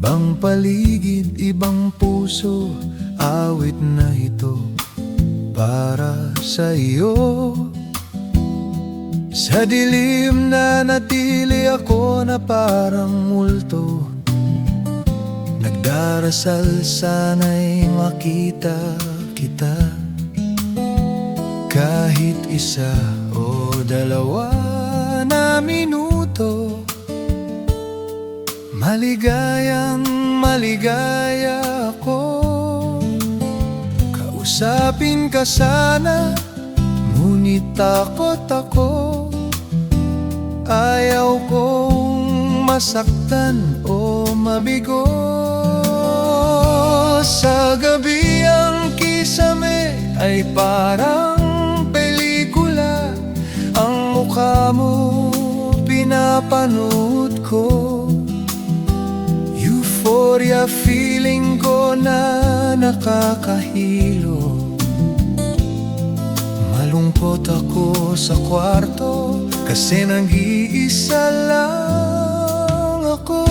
Ibang paligid, ibang puso, awit na ito para sa iyo. Sa dilim na natili ako na parang multo, nagdarasal sana'y makita kita. Kahit isa o dalawa na minuto, maligayang maligaya ako. Kausapin ka sana, ngunit takot ako. Ayaw kong masaktan o mabigo. Sa gabi ang kisame ay parang pelikula. Ang mukha mo pinapanood ko. Euphoria feeling ko na nakakahilo. Malungkot ako sa kwarto kasi nag-iisa lang ako.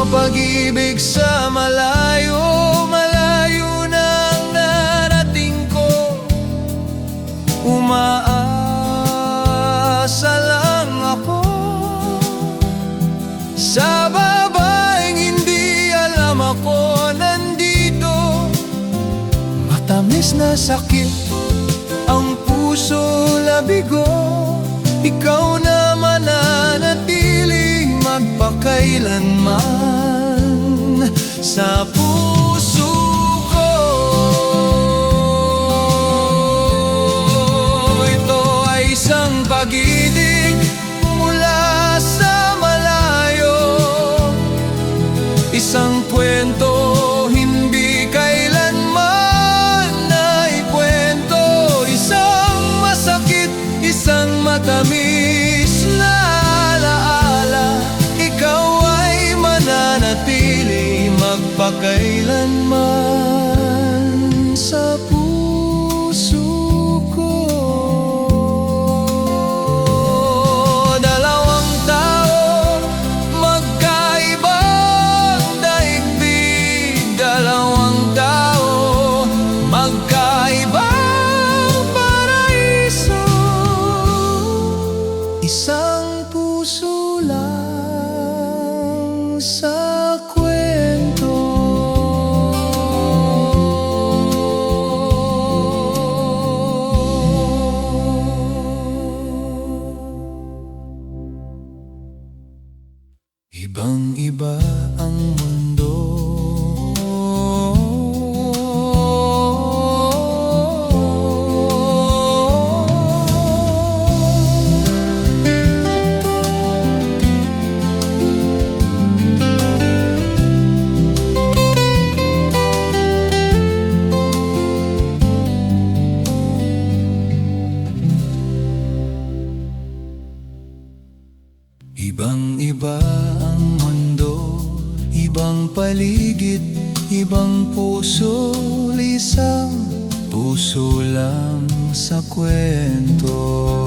Pag-ibig sa malayo, malayo nang narating ko. Umaasa lang ako sa babaeng hindi alam ako nandito. Matamis na sakit ang puso labigo. Ikaw na mananatili magpakailanman sa puso ko. Ito ay isang pag-ibig mula sa malayo, isang kwento hindi kailanman naikwento. Isang masakit, isang matamis na alaala. Ikaw ay mananatili magpakailanman sa puso ko. Dalawang tao, magkaibang daigdig. Dalawang tao, magkaibang paraiso. Isang puso lang sa kwento. Ibang-iba ang mundo. Ibang-iba ang mundo, ibang paligid, ibang puso, isang puso lang sa kwento.